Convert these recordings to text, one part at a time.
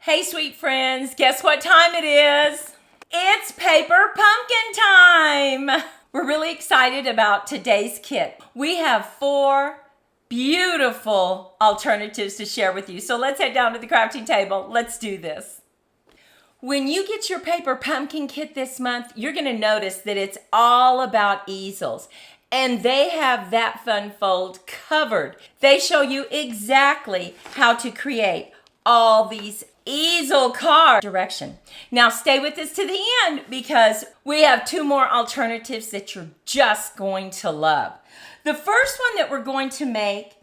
Hey, sweet friends, guess what time it is? It's paper pumpkin time! We're really excited about today's kit. We have 4 beautiful alternatives to share with you. So let's head down to the crafting table. Let's do this. When you get your paper pumpkin kit this month, you're going to notice that it's all about easels. And they have that fun fold covered. They show you exactly how to create all these easel card direction. Now stay with us to the end because we have 2 more alternatives that you're just going to love. The first one that we're going to make,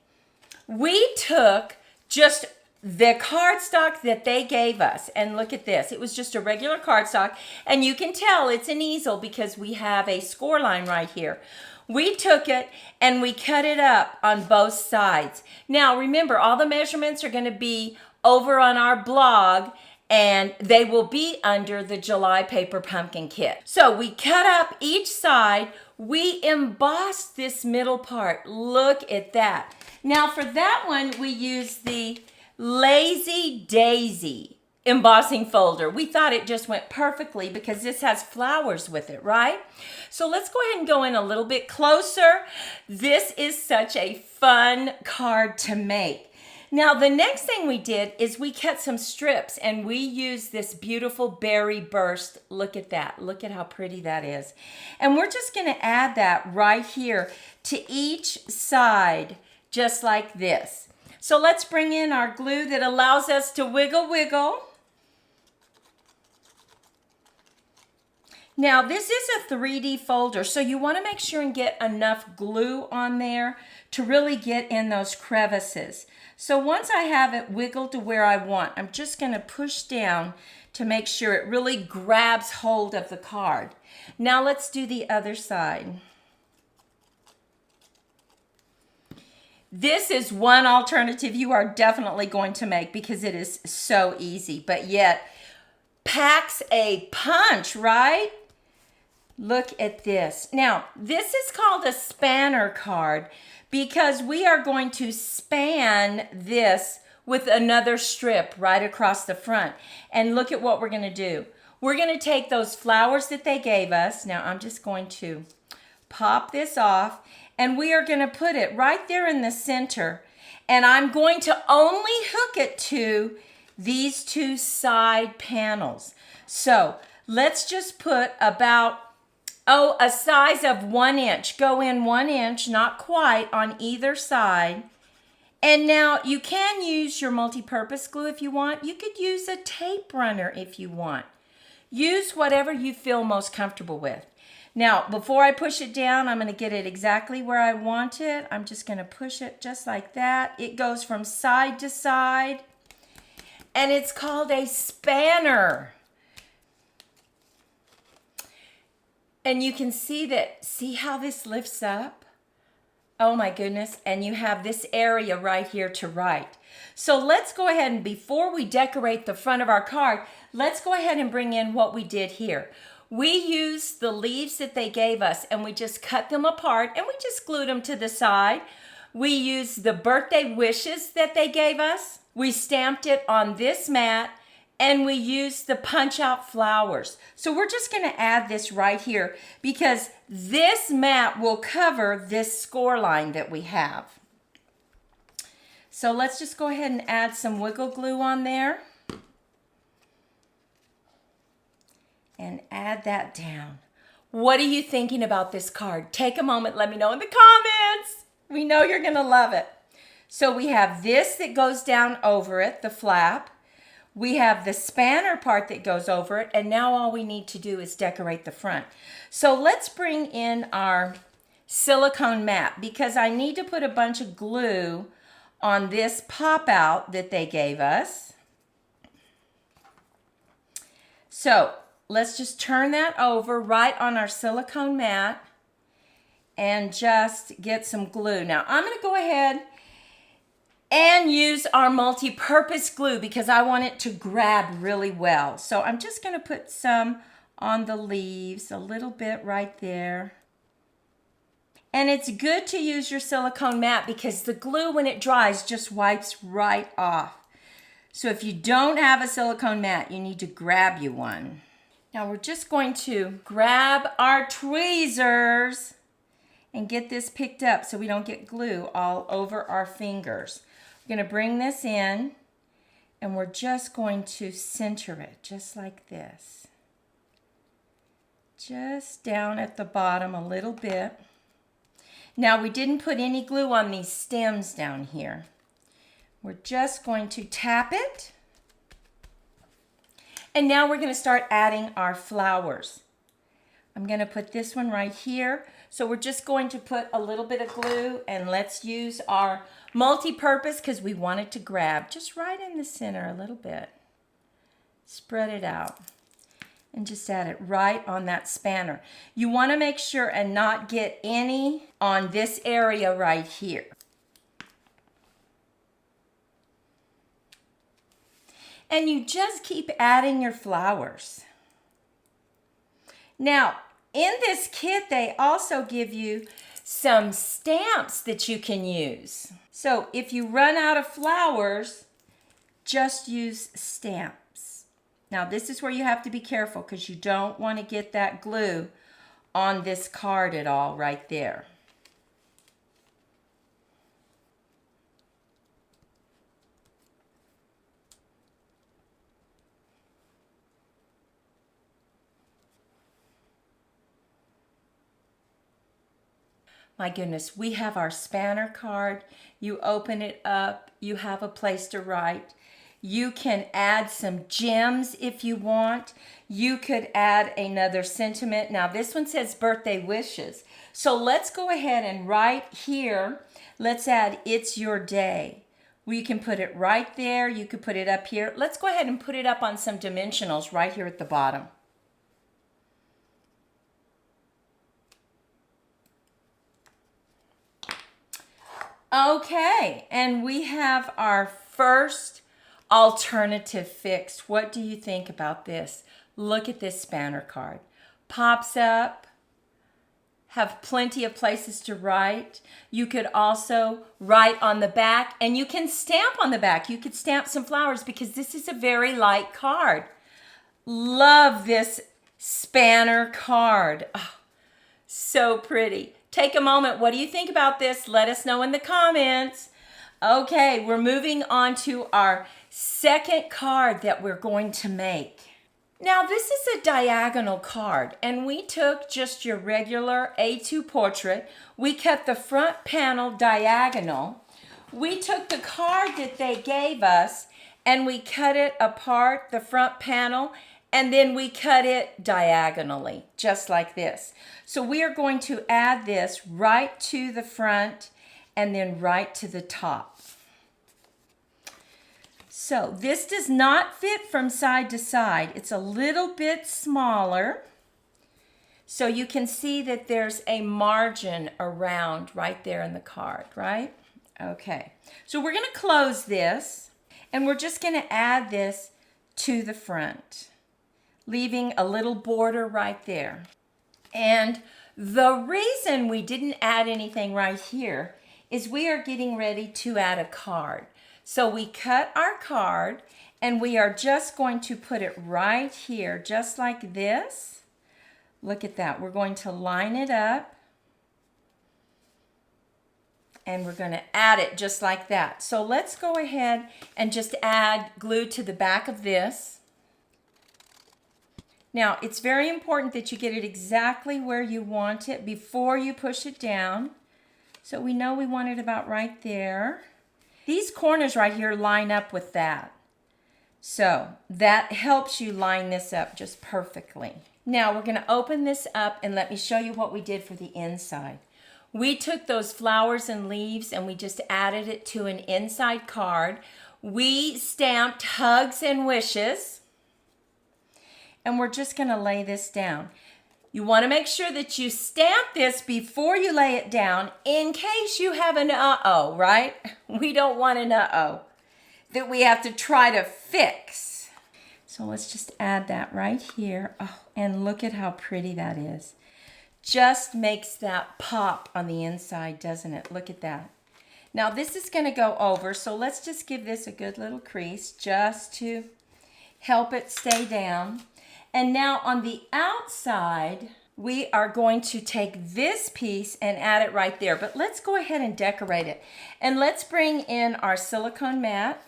we took just the cardstock that they gave us, and look at this. It was just a regular cardstock, and you can tell it's an easel because we have a score line right here. We took it and we cut it up on both sides. Now remember, all the measurements are going to be over on our blog, and they will be under the July paper pumpkin kit. So we cut up each side. We embossed this middle part. Look at that. Now for that one, we used the Lazy Daisy embossing folder. We thought it just went perfectly because this has flowers with it, right? So let's go ahead and go in a little bit closer. This is such a fun card to make. Now the next thing we did is we cut some strips and we used this beautiful berry burst. Look at that. Look at how pretty that is. And we're just going to add that right here to each side just like this. So let's bring in our glue that allows us to wiggle. Now this is a 3D folder, so you want to make sure and get enough glue on there to really get in those crevices. So once I have it wiggled to where I want, I'm just going to push down to make sure it really grabs hold of the card. Now let's do the other side. This is one alternative you are definitely going to make because it is so easy, but yet packs a punch, right? Look at this. Now, this is called a spanner card because we are going to span this with another strip right across the front. And look at what we're going to do. We're going to take those flowers that they gave us. Now, I'm just going to pop this off, and we are going to put it right there in the center. And I'm going to only hook it to these 2 side panels. So let's just put about a size of 1 inch. Go in 1 inch, not quite, on either side. And now you can use your multi-purpose glue if you want. You could use a tape runner if you want. Use whatever you feel most comfortable with. Now, before I push it down, I'm going to get it exactly where I want it. I'm just going to push it just like that. It goes from side to side, and it's called a spanner. And you can see how this lifts up? Oh my goodness, and you have this area right here to write. So let's go ahead and before we decorate the front of our card, let's go ahead and bring in what we did here. We used the leaves that they gave us and we just cut them apart and we just glued them to the side. We used the birthday wishes that they gave us. We stamped it on this mat. And we use the punch out flowers. So we're just going to add this right here because this mat will cover this score line that we have. So let's just go ahead and add some wiggle glue on there. And add that down. What are you thinking about this card? Take a moment, let me know in the comments. We know you're going to love it. So we have this that goes down over it, the flap. We have the spanner part that goes over it, and now all we need to do is decorate the front. So let's bring in our silicone mat because I need to put a bunch of glue on this pop-out that they gave us. So let's just turn that over right on our silicone mat and just get some glue. Now I'm going to go ahead and use our multi-purpose glue because I want it to grab really well. So I'm just going to put some on the leaves, a little bit right there. And it's good to use your silicone mat because the glue, when it dries, just wipes right off. So if you don't have a silicone mat, you need to grab you one. Now we're just going to grab our tweezers and get this picked up so we don't get glue all over our fingers. We're going to bring this in and we're just going to center it just like this. Just down at the bottom a little bit. Now we didn't put any glue on these stems down here. We're just going to tap it. And now we're going to start adding our flowers. I'm going to put this one right here. So we're just going to put a little bit of glue and let's use our multi-purpose because we want it to grab just right in the center a little bit. Spread it out and just add it right on that spanner. You want to make sure and not get any on this area right here. And you just keep adding your flowers. Now, in this kit, they also give you some stamps that you can use. So if you run out of flowers, just use stamps. Now, this is where you have to be careful because you don't want to get that glue on this card at all right there. My goodness, we have our spanner card. You open it up, you have a place to write. You can add some gems if you want. You could add another sentiment. Now this one says birthday wishes. So let's go ahead and right here, let's add it's your day. We can put it right there. You could put it up here. Let's go ahead and put it up on some dimensionals right here at the bottom. Okay, and we have our first alternative fixed. What do you think about this? Look at this spanner card. Pops up, have plenty of places to write. You could also write on the back and you can stamp on the back. You could stamp some flowers because this is a very light card. Love this spanner card. Oh, so pretty. Take a moment. What do you think about this? Let us know in the comments. Okay, we're moving on to our second card that we're going to make. Now, this is a diagonal card, and we took just your regular A2 portrait. We cut the front panel diagonal. We took the card that they gave us, and we cut it apart, the front panel, and then we cut it diagonally, just like this. So we are going to add this right to the front and then right to the top. So this does not fit from side to side. It's a little bit smaller. So you can see that there's a margin around right there in the card, right? Okay, so we're gonna close this and we're just gonna add this to the front, leaving a little border right there. And the reason we didn't add anything right here is we are getting ready to add a card. So we cut our card and we are just going to put it right here, just like this. Look at that. We're going to line it up and we're going to add it just like that. So let's go ahead and just add glue to the back of this. Now, it's very important that you get it exactly where you want it before you push it down. So we know we want it about right there. These corners right here line up with that. So that helps you line this up just perfectly. Now we're going to open this up and let me show you what we did for the inside. We took those flowers and leaves and we just added it to an inside card. We stamped hugs and wishes. And we're just going to lay this down. You want to make sure that you stamp this before you lay it down in case you have an uh-oh, right? We don't want an uh-oh that we have to try to fix. So let's just add that right here. Oh, and look at how pretty that is. Just makes that pop on the inside, doesn't it? Look at that. Now this is going to go over, so let's just give this a good little crease just to help it stay down. And now on the outside, we are going to take this piece and add it right there. But let's go ahead and decorate it. And let's bring in our silicone mat.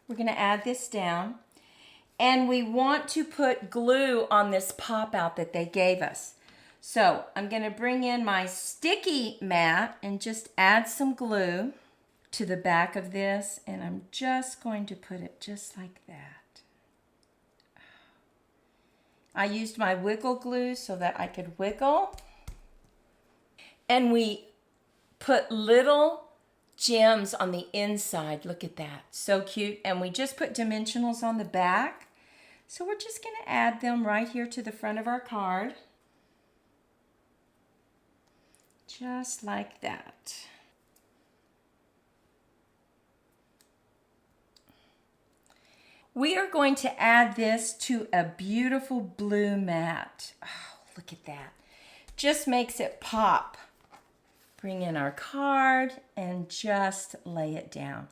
We're going to add this down. And we want to put glue on this pop out that they gave us. So I'm going to bring in my sticky mat and just add some glue to the back of this. And I'm just going to put it just like that. I used my wiggle glue so that I could wiggle. And we put little gems on the inside. Look at that. So cute. And we just put dimensionals on the back. So we're just going to add them right here to the front of our card. Just like that. We are going to add this to a beautiful blue mat. Oh, look at that. Just makes it pop. Bring in our card and just lay it down.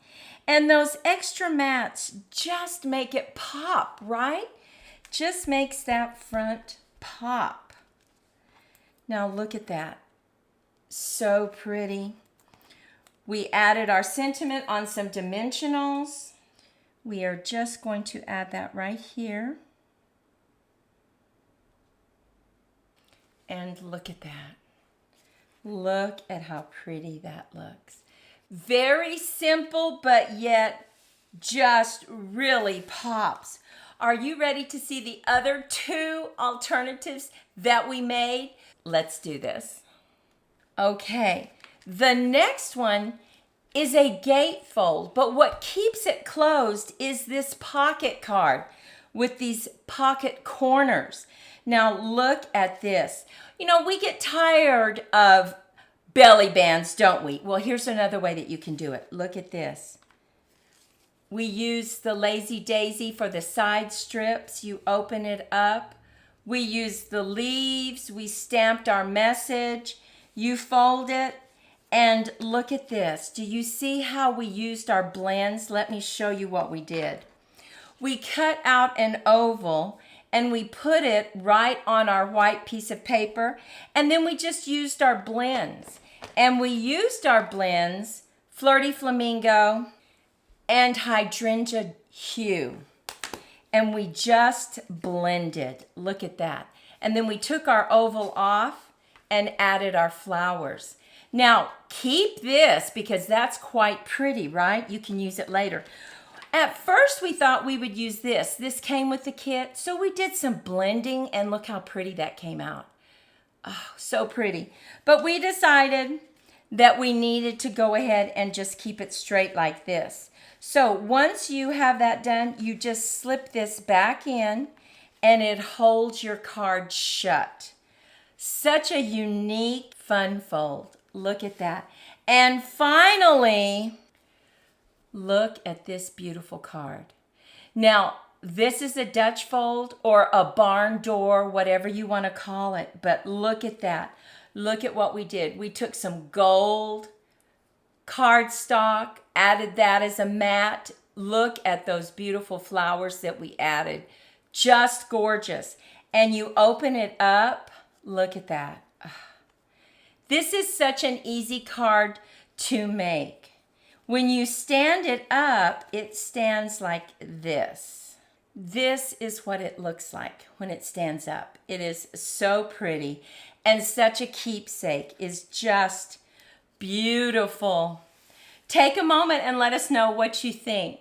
And those extra mats just make it pop, right? Just makes that front pop. Now look at that. So pretty. We added our sentiment on some dimensionals. We are just going to add that right here. And look at that. Look at how pretty that looks. Very simple, but yet just really pops. Are you ready to see the other two alternatives that we made? Let's do this. Okay, the next one is a gatefold, but what keeps it closed is this pocket card with these pocket corners. Now look at this. You know, we get tired of belly bands, don't we? Well, here's another way that you can do it. Look at this. We use the Lazy Daisy for the side strips. You open it up. We use the leaves. We stamped our message. You fold it, and look at this. Do you see how we used our blends? Let me show you what we did. We cut out an oval, and we put it right on our white piece of paper, and then we just used our blends. And we used our blends, Flirty Flamingo and Hydrangea Hue. And we just blended. Look at that. And then we took our oval off and added our flowers. Now, keep this because that's quite pretty, right? You can use it later. At first, we thought we would use this. This came with the kit, so we did some blending, and look how pretty that came out. Oh, so pretty. But we decided that we needed to go ahead and just keep it straight like this. So once you have that done, you just slip this back in, and it holds your card shut. Such a unique, fun fold. Look at that. And finally, look at this beautiful card. Now, this is a Dutch fold or a barn door, whatever you want to call it. But look at that. Look at what we did. We took some gold cardstock, added that as a mat. Look at those beautiful flowers that we added. Just gorgeous. And you open it up. Look at that. This is such an easy card to make. When you stand it up, it stands like this. This is what it looks like when it stands up. It is so pretty, and such a keepsake. Is just beautiful. Take a moment and let us know what you think.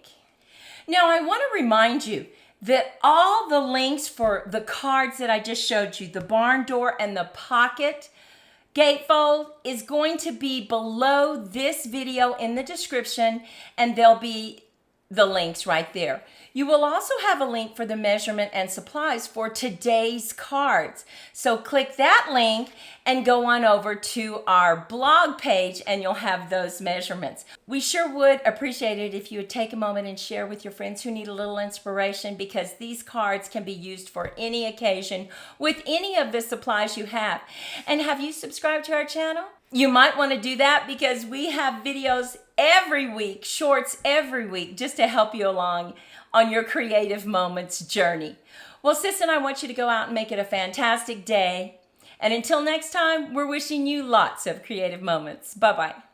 Now, I want to remind you that all the links for the cards that I just showed you, the barn door and the pocket gatefold, is going to be below this video in the description, and they'll be the links right there. You will also have a link for the measurement and supplies for today's cards. So click that link and go on over to our blog page and you'll have those measurements. We sure would appreciate it if you would take a moment and share with your friends who need a little inspiration, because these cards can be used for any occasion with any of the supplies you have. And have you subscribed to our channel? You might want to do that because we have videos every week, shorts every week, just to help you along on your creative moments journey. Well, sis and I want you to go out and make it a fantastic day. And until next time, we're wishing you lots of creative moments. Bye-bye.